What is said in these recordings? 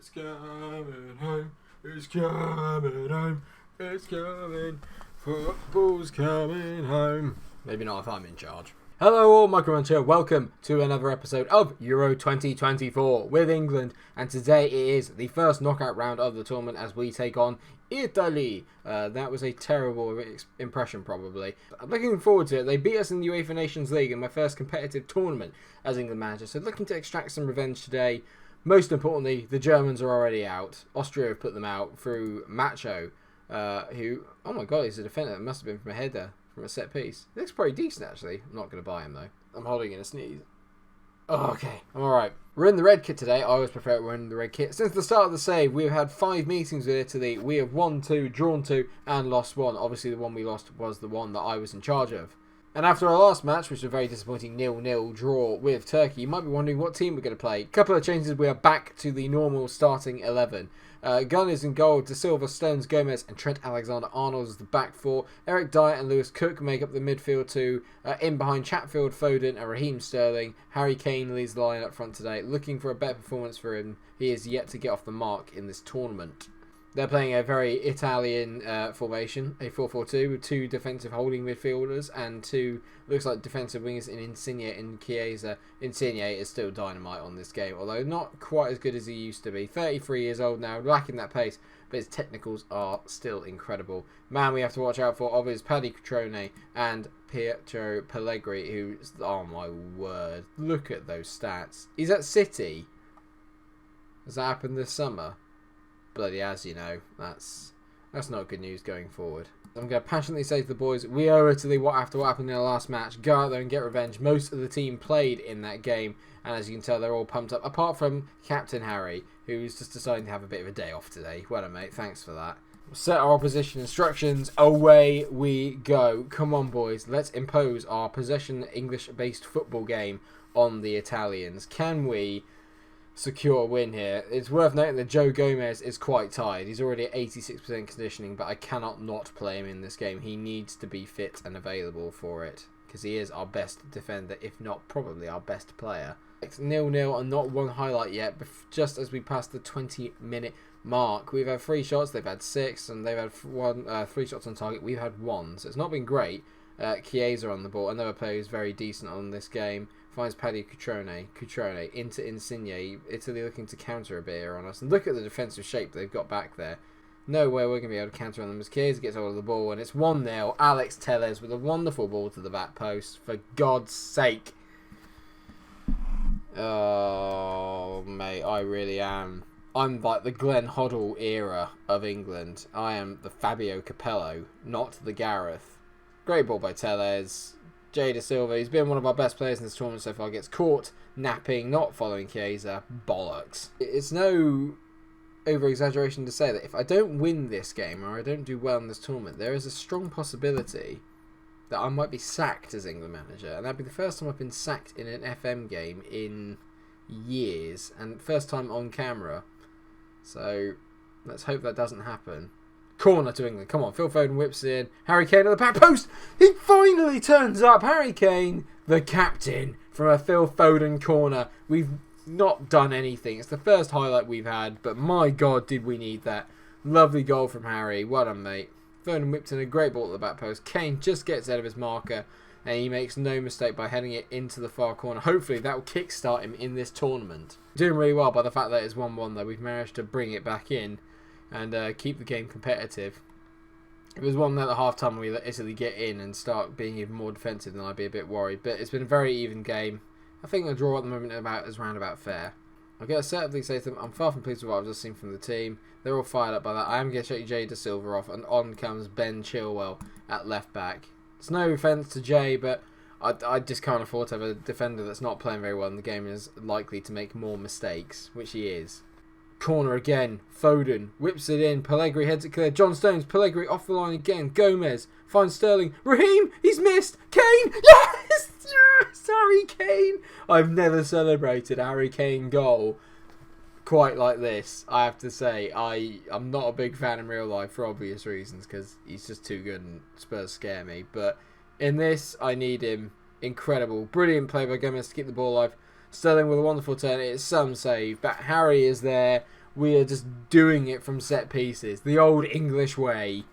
It's coming home, it's coming home, it's coming, football's coming home. Maybe not if I'm in charge. Hello all, MikeRo here. Welcome to another episode of Euro 2024 with England. And today it is the first knockout round of the tournament as we take on Italy. That was a terrible impression probably. I'm looking forward to it. They beat us in the UEFA Nations League in my first competitive tournament as England manager. So looking to extract some revenge today. Most importantly, the Germans are already out. Austria have put them out through Macho, who, oh my god, he's a defender. That must have been from a header, from a set piece. He looks pretty decent, actually. I'm not going to buy him, though. I'm holding in a sneeze. Oh, okay, I'm alright. We're in the red kit today. I always prefer it when we're in the red kit. Since the start of the save, we've had 5 meetings with Italy. We have won 2, drawn 2, and lost 1. Obviously, the one we lost was the one that I was in charge of. And after our last match, which was a very disappointing 0-0 draw with Turkey, you might be wondering what team we're going to play. A couple of changes, we are back to the normal starting 11. Gunners in goal, De Silva, Stones, Gomez and Trent Alexander-Arnold as the back four. Eric Dyer and Lewis Cook make up the midfield two. In behind Chatfield, Foden and Raheem Sterling. Harry Kane leads the line up front today. Looking for a better performance for him. He is yet to get off the mark in this tournament. They're playing a very Italian formation, a 4-4-2 with 2 defensive holding midfielders and 2, looks like defensive wingers in Insigne and Chiesa. Insigne is still dynamite on this game, although not quite as good as he used to be. 33 years old now, lacking that pace, but his technicals are still incredible. Man we have to watch out for is Paddy Cutrone and Pietro Pellegrini, who's, oh my word, look at those stats. He's at City. Has that happened this summer? Bloody as you know, that's not good news going forward. I'm going to passionately say to the boys, we owe Italy after what happened in the last match. Go out there and get revenge. Most of the team played in that game, and as you can tell, they're all pumped up. Apart from Captain Harry, who's just deciding to have a bit of a day off today. Well done, mate. Thanks for that. Set our opposition instructions. Away we go. Come on, boys. Let's impose our possession English-based football game on the Italians. Can we secure a win here? It's worth noting that Joe Gomez is quite tired. He's already at 86% conditioning, but I cannot not play him in this game. He needs to be fit and available for it because he is our best defender, if not probably our best player. 0-0 and not one highlight yet, but just as we pass the 20-minute mark. We've had 3 shots, they've had 6, and they've had 3 shots on target. We've had 1, so it's not been great. Chiesa on the ball, another player who's very decent on this game. Finds Paddy Cutrone into Insigne. Italy looking to counter a bit here on us. And look at the defensive shape they've got back there. No way we're going to be able to counter on them as Chiesa gets hold of the ball. And it's 1-0. Alex Telles with a wonderful ball to the back post. For God's sake. Oh, mate, I really am. I'm like the Glenn Hoddle era of England. I am the Fabio Capello, not the Gareth. Great ball by Telles. Jay De Silva, he's been one of our best players in this tournament so far, gets caught napping, not following Chiesa. Bollocks. It's no over-exaggeration to say that if I don't win this game or I don't do well in this tournament, there is a strong possibility that I might be sacked as England manager. And that'd be the first time I've been sacked in an FM game in years. And first time on camera. So let's hope that doesn't happen. Corner to England. Come on, Phil Foden whips in. Harry Kane at the back post. He finally turns up. Harry Kane, the captain, from a Phil Foden corner. We've not done anything. It's the first highlight we've had, but my God, did we need that. Lovely goal from Harry. Well done, mate. Foden whips in a great ball at the back post. Kane just gets out of his marker, and he makes no mistake by heading it into the far corner. Hopefully, that will kickstart him in this tournament. Doing really well by the fact that it's 1-1, though. We've managed to bring it back in and keep the game competitive. If it was 1-0 at half time, we let Italy get in and start being even more defensive, then I'd be a bit worried. But it's been a very even game. I think the draw at the moment is roundabout fair. I'll get a certainly say to them, I'm far from pleased with what I've just seen from the team. They're all fired up by that. I am going to shake Jay De Silva off, and on comes Ben Chilwell at left back. It's no offence to Jay, but I just can't afford to have a defender that's not playing very well in the game and is likely to make more mistakes, which he is. Corner again. Foden whips it in. Pellegrini heads it clear. John Stones. Pellegrini off the line again. Gomez finds Sterling. Raheem. He's missed. Kane. Yes. Yes. Harry Kane. I've never celebrated a Harry Kane goal quite like this. I have to say. I'm not a big fan in real life for obvious reasons because he's just too good and Spurs scare me. But in this, I need him. Incredible. Brilliant play by Gomez to keep the ball alive. Sterling with a wonderful turn. It's some save, but Harry is there We are just doing it from set pieces. The old English way.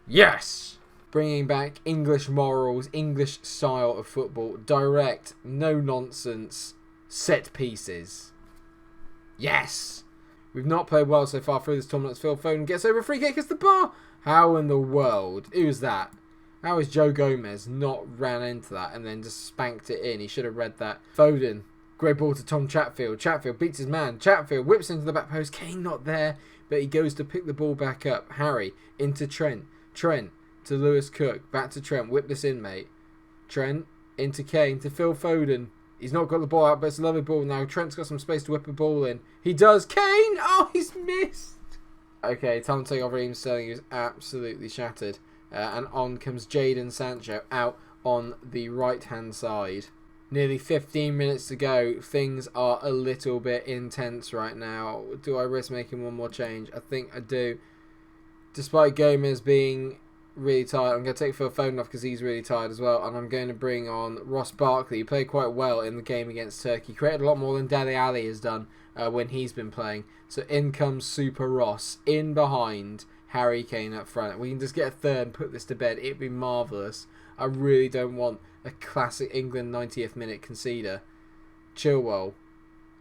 Yes! Bringing back English morals, English style of football. Direct, no nonsense, set pieces. Yes! We've not played well so far through this tournament. Phil Foden gets over a free kick as the bar. How in the world? Who's that? How has Joe Gomez not ran into that and then just spanked it in? He should have read that. Foden. Great ball to Tom Chatfield. Chatfield beats his man. Chatfield whips into the back post. Kane not there, but he goes to pick the ball back up. Harry into Trent. Trent to Lewis Cook. Back to Trent. Whip this in, mate. Trent into Kane to Phil Foden. He's not got the ball out, but it's a lovely ball now. Trent's got some space to whip a ball in. He does. Kane! Oh, he's missed. Okay, time to take off Raheem Sterling. He was absolutely shattered. And on comes Jadon Sancho out on the right-hand side. Nearly 15 minutes to go. Things are a little bit intense right now. Do I risk making one more change? I think I do. Despite Gomez being really tired, I'm going to take Phil Foden off because he's really tired as well. And I'm going to bring on Ross Barkley. He played quite well in the game against Turkey. Created a lot more than Dele Alli has done when he's been playing. So in comes Super Ross. In behind Harry Kane up front. We can just get a third and put this to bed. It'd be marvellous. I really don't want a classic England 90th minute conceder. Chilwell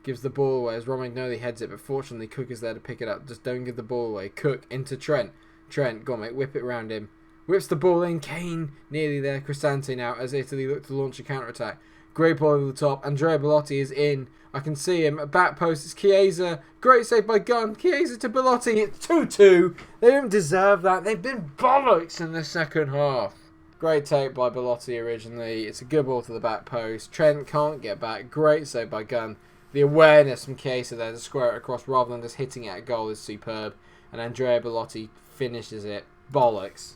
gives the ball away as Romagnoli heads it, but fortunately Cook is there to pick it up. Just don't give the ball away. Cook into Trent. Trent, go on mate, whip it around him. Whips the ball in. Kane nearly there. Cristante now as Italy look to launch a counter-attack. Great ball over the top. Andrea Belotti is in. I can see him. At back post, it's Chiesa. Great save by Gunn. Chiesa to Belotti. It's 2-2. They don't deserve that. They've been bollocks in the second half. Great take by Belotti originally. It's a good ball to the back post. Trent can't get back. Great save by Gunn. The awareness from Chiesa there to square it across rather than just hitting it at goal is superb. And Andrea Belotti finishes it. Bollocks.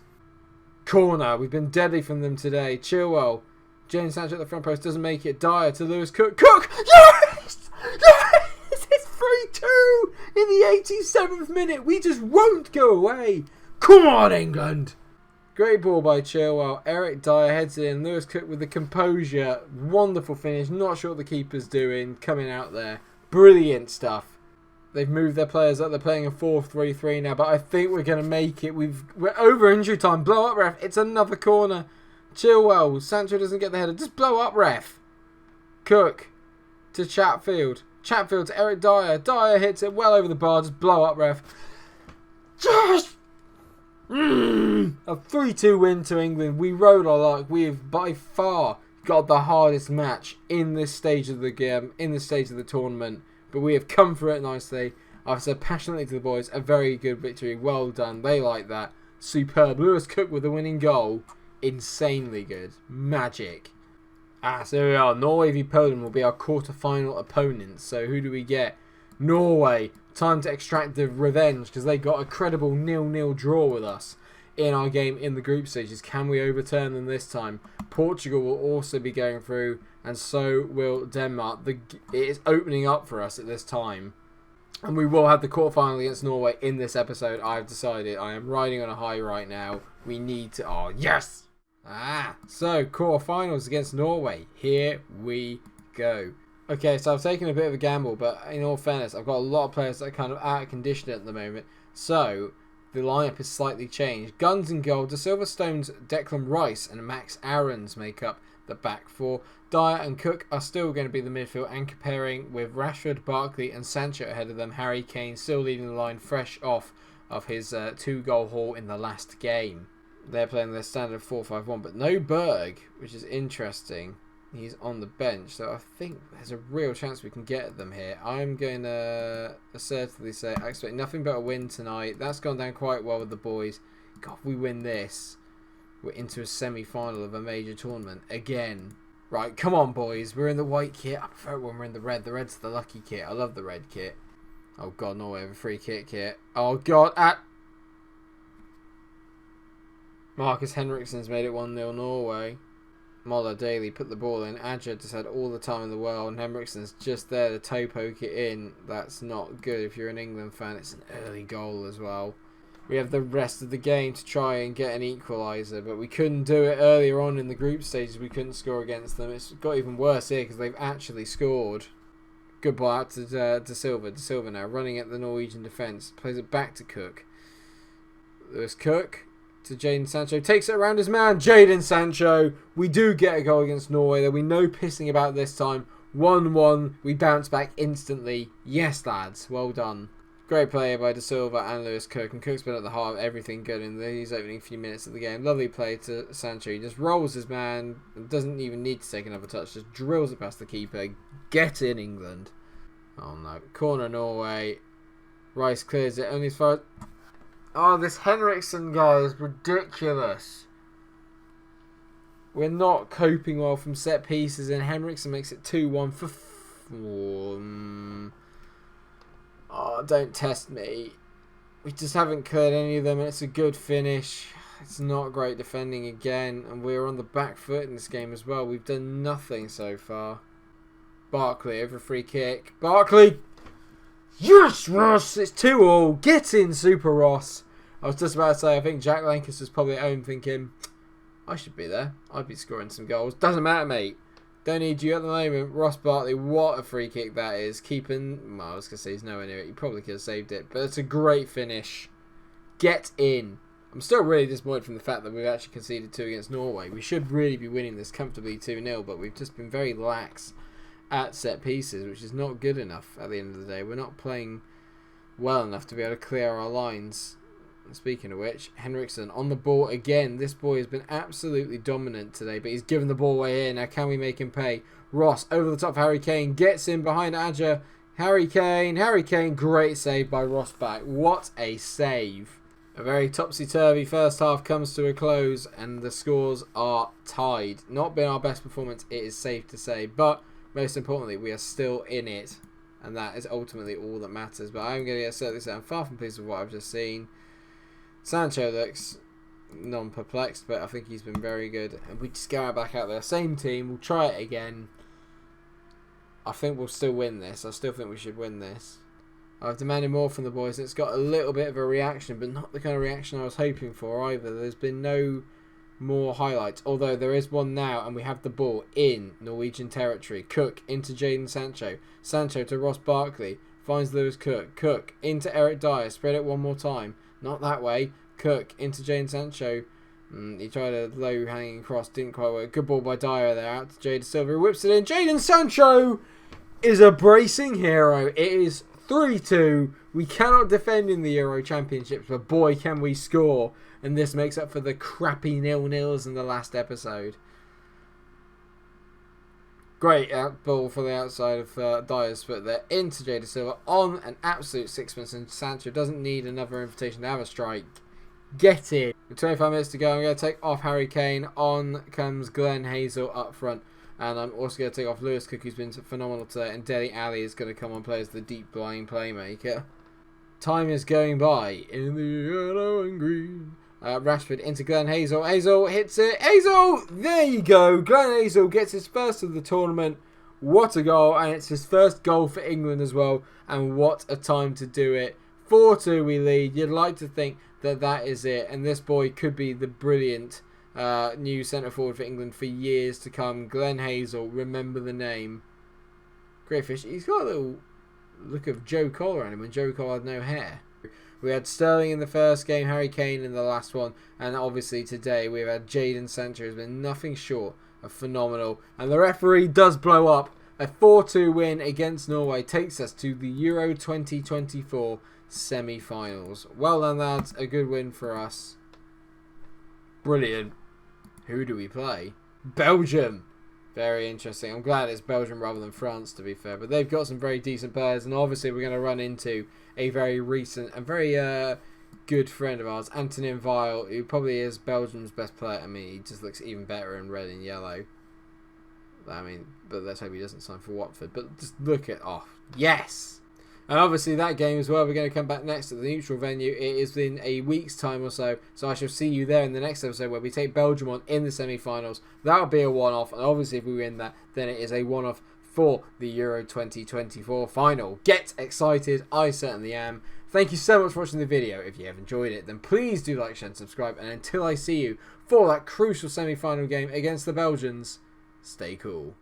Corner. We've been deadly from them today. Chilwell. James Sancho at the front post doesn't make it. Dyer to Lewis Cook. Cook! Yes! Yes! It's 3-2 in the 87th minute. We just won't go away. Come on, England. Great ball by Chilwell. Eric Dyer heads it in. Lewis Cook with the composure. Wonderful finish. Not sure what the keeper's doing. Coming out there. Brilliant stuff. They've moved their players up. They're playing a 4-3-3 now, but I think we're going to make it. We're over injury time. Blow up, ref. It's another corner. Chilwell. Sancho doesn't get the header. Just blow up, ref. Cook to Chatfield. Chatfield to Eric Dyer. Dyer hits it well over the bar. Just blow up, ref. Just a 3-2 win to England. We rode our luck. We've by far got the hardest match in this stage of the game, in this stage of the tournament. But we have come for it nicely. I've said passionately to the boys, a very good victory. Well done. They like that. Superb. Lewis Cook with the winning goal. Insanely good. Magic. So here we are. Norway v Poland will be our quarter-final opponents. So who do we get? Norway. Time to extract the revenge because they got a credible 0-0 draw with us in our game in the group stages. Can we overturn them this time? Portugal will also be going through, and so will Denmark. It is opening up for us at this time. And we will have the quarterfinal against Norway in this episode. I've decided. I am riding on a high right now. We need to... Oh, yes! So, quarterfinals against Norway. Here we go. Okay, so I've taken a bit of a gamble, but in all fairness, I've got a lot of players that are kind of out of condition at the moment. So, the lineup is slightly changed. Guns in goal, De Silverstone's Declan Rice and Max Aarons make up the back four. Dyer and Cook are still going to be the midfield, and comparing with Rashford, Barkley and Sancho ahead of them. Harry Kane still leading the line fresh off of his 2-goal haul in the last game. They're playing their standard 4-5-1, but no Berg, which is interesting. He's on the bench, so I think there's a real chance we can get at them here. I'm going to assertively say I expect nothing but a win tonight. That's gone down quite well with the boys. God, if we win this, we're into a semi-final of a major tournament again. Right, come on, boys. We're in the white kit. I prefer it when we're in the red. The red's the lucky kit. I love the red kit. Oh, God, Norway have a free kick here. Oh, God. Marcus Henriksen's made it 1-0 Norway. Moller Daly put the ball in. Adja just had all the time in the world, and Henriksen's just there to toe poke it in. That's not good if you're an England fan. It's an early goal as well. We have the rest of the game to try and get an equaliser, but we couldn't do it earlier on in the group stages. We couldn't score against them. It's got even worse here because they've actually scored. Good ball out to De Silva. De Silva now running at the Norwegian defence. Plays it back to Cook. Lewis Cook to Jadon Sancho. Takes it around his man. Jadon Sancho. We do get a goal against Norway. There'll be no pissing about this time. 1-1. We bounce back instantly. Yes, lads. Well done. Great play by De Silva and Lewis Cook. And Cook's been at the heart of everything good in these opening few minutes of the game. Lovely play to Sancho. He just rolls his man. Doesn't even need to take another touch. Just drills it past the keeper. Get in, England. Oh no. Corner Norway. Rice clears it. Only as far as... Oh, this Henriksen guy is ridiculous. We're not coping well from set pieces, and Henriksen makes it 2-1 for... Oh, don't test me. We just haven't cleared any of them, and it's a good finish. It's not great defending again, and we're on the back foot in this game as well. We've done nothing so far. Barkley over free kick. Barkley! Yes, Ross! It's 2-2. Get in, Super Ross. I was just about to say, I think Jack Lancaster's probably at home thinking, I should be there. I'd be scoring some goals. Doesn't matter, mate. Don't need you at the moment. Ross Barkley, what a free kick that is. Keeping, well, I was going to say he's nowhere near it. He probably could have saved it. But it's a great finish. Get in. I'm still really disappointed from the fact that we've actually conceded 2 against Norway. We should really be winning this comfortably 2-0, but we've just been very lax at set pieces, which is not good enough at the end of the day. We're not playing well enough to be able to clear our lines. And speaking of which, Henriksen on the ball again. This boy has been absolutely dominant today, but he's given the ball away here. Now can we make him pay? Ross over the top of Harry Kane. Gets in behind Adja. Harry Kane. Great save by Ross back. What a save. A very topsy-turvy first half comes to a close, and the scores are tied. Not been our best performance, it is safe to say, but most importantly, we are still in it, and that is ultimately all that matters. But I'm going to get certainly say I'm far from pleased with what I've just seen. Sancho looks non-perplexed, but I think he's been very good. And we just go back out there. Same team. We'll try it again. I think we'll still win this. I still think we should win this. I've demanded more from the boys. It's got a little bit of a reaction, but not the kind of reaction I was hoping for either. There's been no more highlights. Although there is one now, and we have the ball in Norwegian territory. Cook into Jadon Sancho. Sancho to Ross Barkley. Finds Lewis Cook. Cook into Eric Dyer. Spread it one more time. Not that way. Cook into Jadon Sancho. He tried a low hanging cross. Didn't quite work. Good ball by Dyer there. Out to Jadon Silva. Whips it in. Jadon Sancho is a bracing hero. It is 3-2. We cannot defend in the Euro Championships, but boy can we score. And this makes up for the crappy 0-0s in the last episode. Great ball for the outside of Dyer's foot there into Jadon Silva on an absolute sixpence, and Sancho doesn't need another invitation to have a strike. Get in. With 25 minutes to go, I'm going to take off Harry Kane. On comes Glenn Hazel up front. And I'm also going to take off Lewis Cook, who's been phenomenal today. And Dele Alli is going to come on play as the deep blind playmaker. Time is going by in the yellow and green. Rashford into Glenn Hazel. Hazel hits it. Hazel! There you go. Glenn Hazel gets his first of the tournament. What a goal. And it's his first goal for England as well. And what a time to do it. 4-2 we lead. You'd like to think that that is it. And this boy could be the brilliant new centre forward for England for years to come. Glenn Hazel. Remember the name. Great fish. He's got a little look of Joe Cole around him when Joe Cole had no hair. We had Sterling in the first game, Harry Kane in the last one, and obviously today we've had Jadon Sancho, who's been nothing short of phenomenal. And the referee does blow up. A 4-2 win against Norway takes us to the Euro 2024 semi-finals. Well done, lads. A good win for us. Brilliant. Who do we play? Belgium. Very interesting. I'm glad it's Belgium rather than France, to be fair. But they've got some very decent players, and obviously we're going to run into a very recent and very good friend of ours, Antonin Weil, who probably is Belgium's best player. I mean, he just looks even better in red and yellow. I mean, but let's hope he doesn't sign for Watford. But just look at, oh, yes! And obviously that game as well, we're going to come back next at the neutral venue. It is in a week's time or so, so I shall see you there in the next episode where we take Belgium on in the semi-finals. That'll be a one-off, and obviously if we win that, then it is a one-off for the Euro 2024 final. Get excited, I certainly am. Thank you so much for watching the video. If you have enjoyed it, then please do like, share and subscribe, and until I see you for that crucial semi-final game against the Belgians, stay cool.